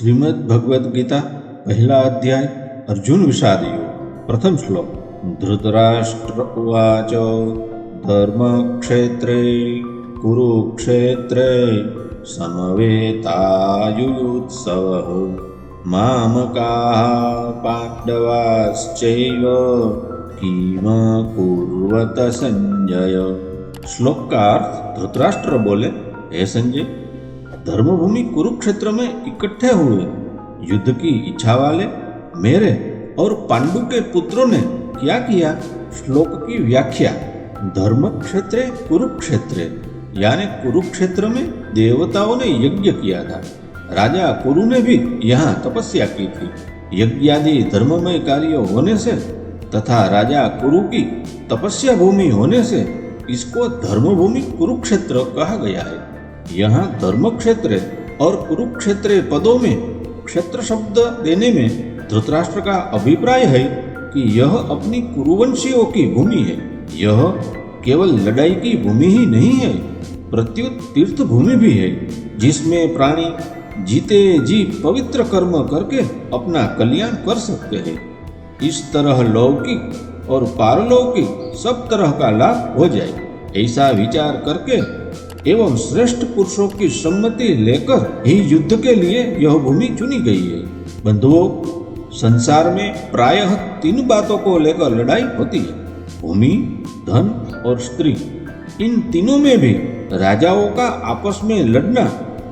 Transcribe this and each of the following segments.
श्रीमद् भगवद गीता पहला अध्याय अर्जुन विषाद योग प्रथम श्लोक धृतराष्ट्र उवाच धर्मक्षेत्रे कुरुक्षेत्रे समवेतायुयुत्सवः मामकाः पांडवाश्चैव किम कुर्वत संजय। श्लोक का अर्थ धृतराष्ट्र बोले, हे संजय, धर्मभूमि कुरुक्षेत्र में इकट्ठे हुए युद्ध की इच्छा वाले मेरे और पांडु के पुत्रों ने क्या किया। श्लोक की व्याख्या। धर्म क्षेत्रे कुरुक्षेत्रे यानी कुरुक्षेत्र में देवताओं ने यज्ञ किया था। राजा कुरु ने भी यहाँ तपस्या की थी। यज्ञादि धर्ममय कार्य होने से तथा राजा कुरु की तपस्या भूमि होने से इसको धर्मभूमि कुरुक्षेत्र कहा गया है। यहाँ धर्म क्षेत्र और कुरुक्षेत्र पदों में क्षेत्र शब्द देने में धृतराष्ट्र का अभिप्राय है कि यह अपनी कुरुवंशियों की भूमि है। यह केवल लड़ाई की भूमि ही नहीं है, प्रत्युत तीर्थ भूमि भी है, जिसमें प्राणी जीते जी पवित्र कर्म करके अपना कल्याण कर सकते हैं। इस तरह लौकिक और पारलौकिक सब तरह का लाभ हो जाए, ऐसा विचार करके एवं श्रेष्ठ पुरुषों की सम्मति लेकर ही युद्ध के लिए यह भूमि चुनी गई है। बंधुओं, संसार में प्रायः तीन बातों को लेकर लड़ाई होती है, भूमि, धन और स्त्री। इन तीनों में भी राजाओं का आपस में लड़ना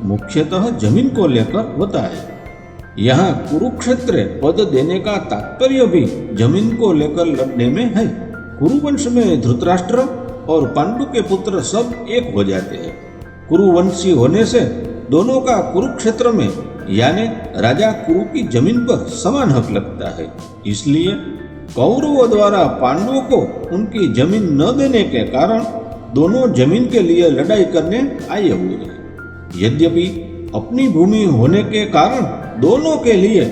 मुख्यतः जमीन को लेकर होता है। यहाँ कुरुक्षेत्र पद देने का तात्पर्य भी जमीन को लेकर लड़ने में है। कुरुवंश में धृतराष्ट्र और पांडु के पुत्र सब एक हो जाते हैं। कुरुवंशी होने से दोनों का कुरुक्षेत्र में यानी राजा कुरु की जमीन पर समान हक लगता है। इसलिए कौरवों द्वारा पांडवों को उनकी जमीन न देने के कारण दोनों जमीन के लिए लड़ाई करने आए हुए हैं। यद्यपि अपनी भूमि होने के कारण दोनों के लिए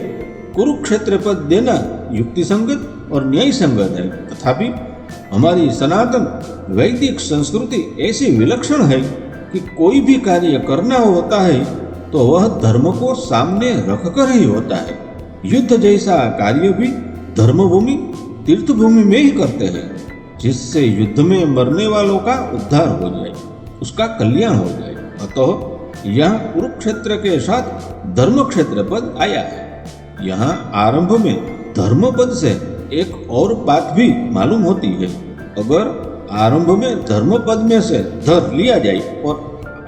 कुरुक्षेत्र पद देना युक्तिसंगत और न्याय संगत है, तथापि हमारी सनातन वैदिक संस्कृति ऐसी विलक्षण है कि कोई भी कार्य करना होता है तो वह धर्म को सामने रखकर ही होता है। युद्ध जैसा कार्य भी धर्मभूमि तीर्थभूमि में ही करते हैं, जिससे युद्ध में मरने वालों का उद्धार हो जाए, उसका कल्याण हो जाए। अतः यहाँ कुरुक्षेत्र के साथ धर्म क्षेत्र पद आया है। यहाँ आरंभ में धर्म पद से एक और बात भी मालूम होती है। अगर आरंभ में धर्म पद में से धर लिया जाए और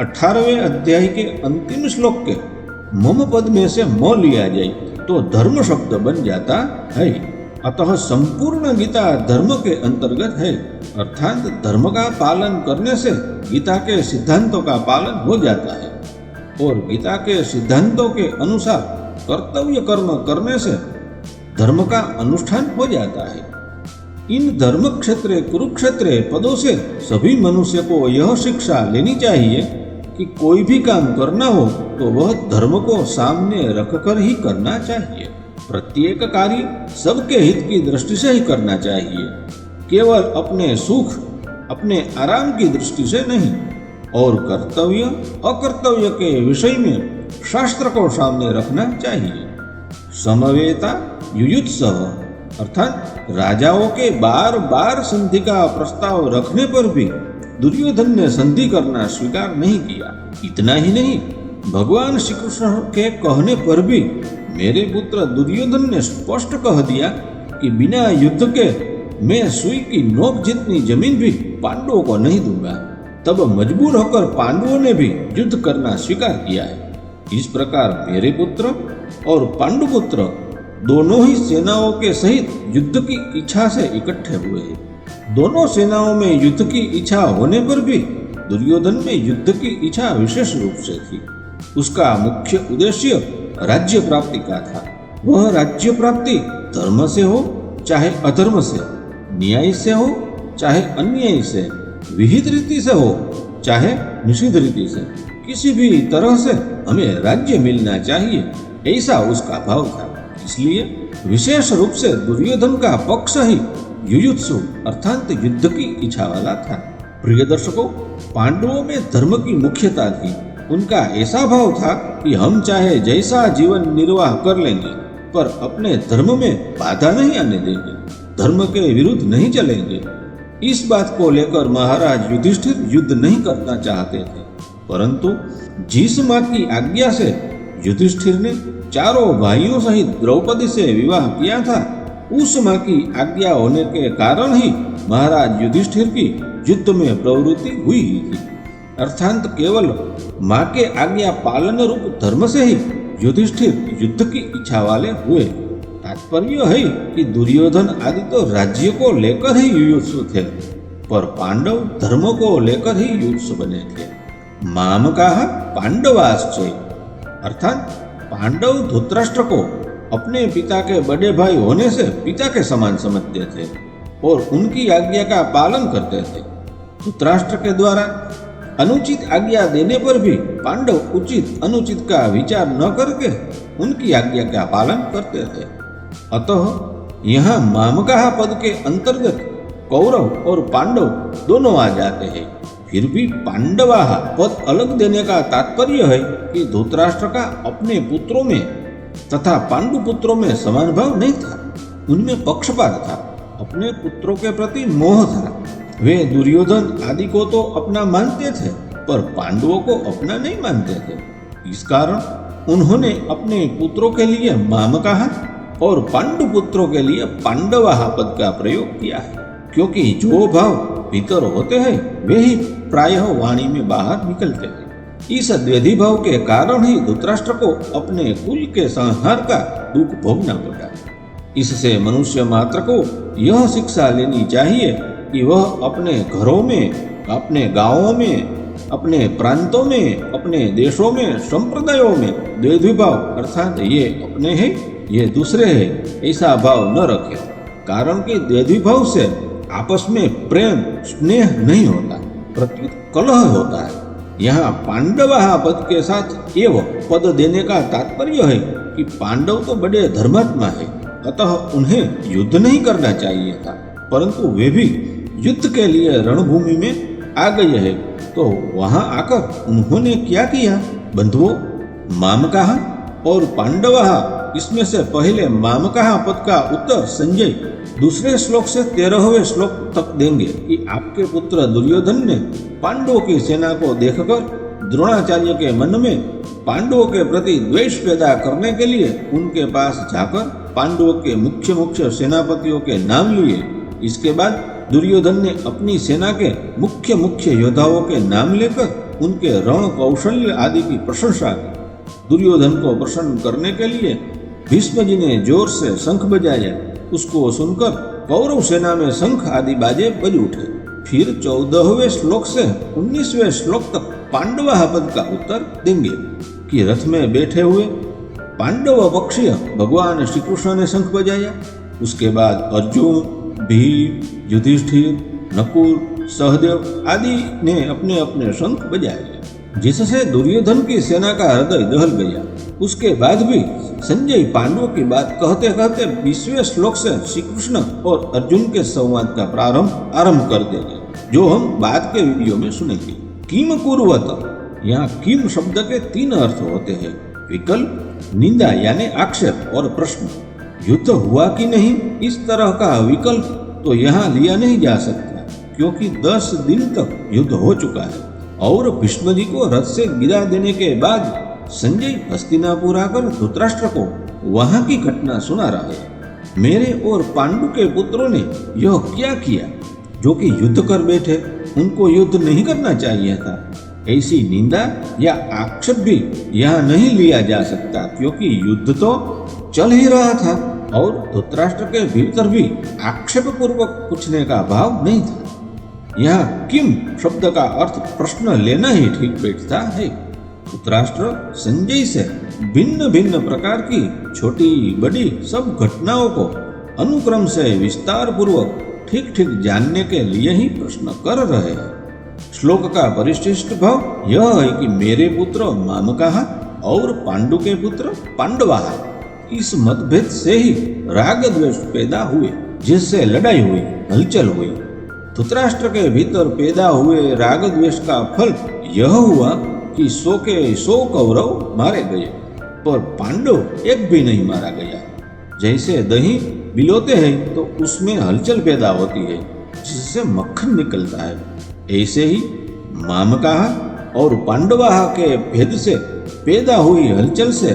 18वें अध्याय के अंतिम श्लोक के मम पद में से म लिया जाए तो धर्म शब्द बन जाता है। अतः संपूर्ण गीता धर्म के अंतर्गत है, अर्थात धर्म का पालन करने से गीता के सिद्धांतों का पालन हो जाता है और गीता के सिद्धांतों के अनुसार कर्तव्य कर्म करने से धर्म का अनुष्ठान हो जाता है। इन धर्म क्षेत्र कुरुक्षेत्र पदों से सभी मनुष्य को यह शिक्षा लेनी चाहिए कि कोई भी काम करना हो तो वह धर्म को सामने रखकर ही करना चाहिए। प्रत्येक कार्य सबके हित की दृष्टि से ही करना चाहिए, केवल अपने सुख अपने आराम की दृष्टि से नहीं। और कर्तव्य अकर्तव्य के विषय में शास्त्र को सामने रखना चाहिए। समवेता युयुत्सव अर्थात राजाओं के बार बार संधि का प्रस्ताव रखने पर भी दुर्योधन ने संधि करना स्वीकार नहीं किया। इतना ही नहीं, भगवान श्री कृष्ण के कहने पर भी मेरे पुत्र दुर्योधन ने स्पष्ट कह दिया कि बिना युद्ध के मैं सुई की नोक जितनी जमीन भी पांडवों को नहीं दूंगा। तब मजबूर होकर पांडवों ने भी युद्ध करना स्वीकार किया है। इस प्रकार मेरे पुत्र और पांडुपुत्र दोनों ही सेनाओं के सहित युद्ध की इच्छा से इकट्ठे हुए हैं। दोनों सेनाओं में युद्ध की इच्छा होने पर भी दुर्योधन में युद्ध की इच्छा विशेष रूप से थी। उसका मुख्य उद्देश्य राज्य प्राप्ति का था। वह राज्य प्राप्ति धर्म से हो चाहे अधर्म से, न्याय से हो चाहे अन्याय से, विहित रीति से हो चाहे निषिद्ध रीति से, किसी भी तरह से हमें राज्य मिलना चाहिए, ऐसा उसका भाव था। इसलिए विशेष रूप से दुर्योधन का पक्ष ही युयुत्सु अर्थात युद्ध की इच्छा वाला था। प्रिय दर्शकों, पांडवों में धर्म की मुख्यता थी उनका ऐसा भाव था कि हम चाहे जैसा जीवन निर्वाह कर लेंगे, पर अपने धर्म में बाधा नहीं आने देंगे, धर्म के विरुद्ध नहीं चलेंगे। इस बात को लेकर महाराज युधिष्ठिर युद्ध नहीं करना चाहते थे, परंतु जिस माँ की आज्ञा से युधिष्ठिर ने चारों भाइयों सहित द्रौपदी से विवाह किया था, उस माँ की आज्ञा होने के कारण ही महाराज युधिष्ठिर की युद्ध में प्रवृत्ति हुई ही थी। अर्थात केवल माँ के आज्ञा पालन रूप धर्म से ही युधिष्ठिर युद्ध की इच्छा वाले हुए। तात्पर्य है कि दुर्योधन आदि तो राज्य को लेकर ही युयुत्सु थे, पर पांडव धर्म को लेकर ही युयुत्सु बने थे। मामकाः पांडवाश्चैव, अर्थात पांडव धृतराष्ट्र को अपने पिता के बड़े भाई होने से पिता के समान समझते थे और उनकी आज्ञा का पालन करते थे। धृतराष्ट्र के द्वारा अनुचित आज्ञा देने पर भी पांडव उचित अनुचित का विचार न करके उनकी आज्ञा का पालन करते थे। अतः यहाँ मामकाः पद के अंतर्गत कौरव और पांडव दोनों आ जाते हैं। फिर भी पांडवाः पद अलग देने का तात्पर्य है कि धृतराष्ट्र का अपने पुत्रों में तथा पांडु पुत्रों में समान भाव नहीं था, उनमें पक्षपात था, अपने पुत्रों के प्रति मोह था। वे दुर्योधन आदि को तो अपना मानते थे, पर पांडवों को अपना नहीं मानते थे। इस कारण उन्होंने अपने पुत्रों के लिए मामकाः और पांडु पुत्रों के लिए पांडवाः पद का प्रयोग किया है, क्योंकि जो भाव भीतर होते हैं वे ही प्रायः वाणी में बाहर निकलते हैं। इस द्वेधी भाव के कारण ही धृतराष्ट्र को अपने कुल के संहार का दुख भोगना पड़ा। इससे मनुष्य मात्र को यह शिक्षा लेनी चाहिए कि वह अपने घरों में, अपने गांवों में, अपने प्रांतों में, अपने देशों में, संप्रदायों में द्वेधी भाव अर्थात ये अपने हैं ये दूसरे हैं ऐसा भाव न रखे, कारण कि द्वेधी भाव से आपस में प्रेम स्नेह नहीं होता, प्रत्युत कलह होता है। यहाँ पांडवाः पद के साथ एवं पद देने का तात्पर्य है कि पांडव तो बड़े धर्मात्मा है, अतः उन्हें युद्ध नहीं करना चाहिए था, परंतु वे भी युद्ध के लिए रणभूमि में आ गए हैं। तो वहां आकर उन्होंने क्या किया? बंधुओं, मामकाः और पांडवाः, इसमें से पहले मामकाः पद का उत्तर संजय दूसरे श्लोक से 13वें श्लोक तक देंगे कि आपके पुत्र दुर्योधन ने पांडवों की सेना को देखकर द्रोणाचार्य के मन में पांडवों के प्रति द्वेष पैदा करने के लिए उनके पास जाकर पांडवों के मुख्य मुख्य सेनापतियों के नाम लिए। इसके बाद दुर्योधन ने अपनी सेना के मुख्य मुख्य योद्धाओं के नाम लेकर उनके रण कौशल्य आदि की प्रशंसा की। दुर्योधन को प्रसन्न करने के लिए भीष्म जी ने जोर से शंख बजाया। उसको सुनकर कौरव सेना में शंख आदि बाजे बज उठे। फिर 14वें श्लोक से 19वें श्लोक तक पांडवाः पद का उत्तर देंगे कि रथ में बैठे हुए पांडव पक्षीय भगवान श्री कृष्ण ने शंख बजाया। उसके बाद अर्जुन, भीम, युधिष्ठिर, नकुल, सहदेव आदि ने अपने अपने शंख बजाए, जिससे दुर्योधन की सेना का हृदय दहल गया। उसके बाद भी संजय पांडवों की बात कहते कहते 20वें श्लोक से श्री कृष्ण और अर्जुन के संवाद का आरंभ कर देंगे, जो हम बाद के वीडियो में सुनेंगे। किम कुर्वत, यहाँ किम शब्द के 3 अर्थ होते हैं: विकल्प, निंदा यानी आक्षेप और प्रश्न। युद्ध हुआ कि नहीं, इस तरह का विकल्प तो यहाँ लिया नहीं जा सकता, क्योंकि 10 दिन तक युद्ध हो चुका है और भीष्म जी को रथ से गिरा देने के बाद संजय हस्तिनापुर आकर धृतराष्ट्र को वहां की घटना सुना रहा है। मेरे और पांडु के पुत्रों ने यह क्या किया जो कि युद्ध कर बैठे, उनको युद्ध नहीं करना चाहिए था। ऐसी निंदा या आक्षेप भी यहाँ नहीं लिया जा सकता, क्योंकि युद्ध तो चल ही रहा था और धृतराष्ट्र के भीतर भी आक्षेप पूर्वक पूछने का भाव नहीं था। यहाँ किम शब्द का अर्थ प्रश्न लेना ही ठीक बैठता है। धृतराष्ट्र संजय से भिन्न भिन्न प्रकार की छोटी बड़ी सब घटनाओं को अनुक्रम से विस्तार पूर्वक ठीक ठीक जानने के लिए ही प्रश्न कर रहे हैं। श्लोक का परिशिष्ट भाव यह है कि मेरे पुत्र मामकाः और पांडु के पुत्र पांडवाः। इस मतभेद से ही राग द्वेष पैदा हुए, जिससे लड़ाई हुई, हलचल हुई। धृतराष्ट्र के भीतर पैदा हुए राग द्वेष का फल यह हुआ कि 100 के 100 कौरव मारे गए, पर पांडव एक भी नहीं मारा गया। जैसे दही बिलोते हैं तो उसमें हलचल पैदा होती है, जिससे मक्खन निकलता है, ऐसे ही मामकाहा और पांडवाहा के भेद से पैदा हुई हलचल से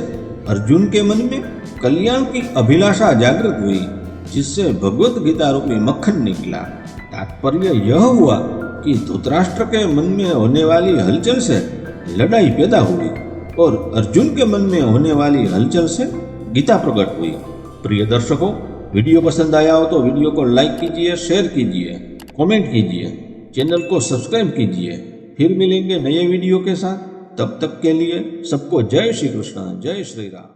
अर्जुन के मन में कल्याण की अभिलाषा जागृत हुई, जिससे भगवत गीता रूपी मक्खन निकला। तात्पर्य यह हुआ कि धृतराष्ट्र के मन में होने वाली हलचल से लड़ाई पैदा हुई और अर्जुन के मन में होने वाली हलचल से गीता प्रकट हुई। प्रिय दर्शकों, वीडियो पसंद आया हो तो वीडियो को लाइक कीजिए, शेयर कीजिए, कमेंट कीजिए, चैनल को सब्सक्राइब कीजिए। फिर मिलेंगे नए वीडियो के साथ। तब तक के लिए सबको जय श्री कृष्ण, जय श्री राम।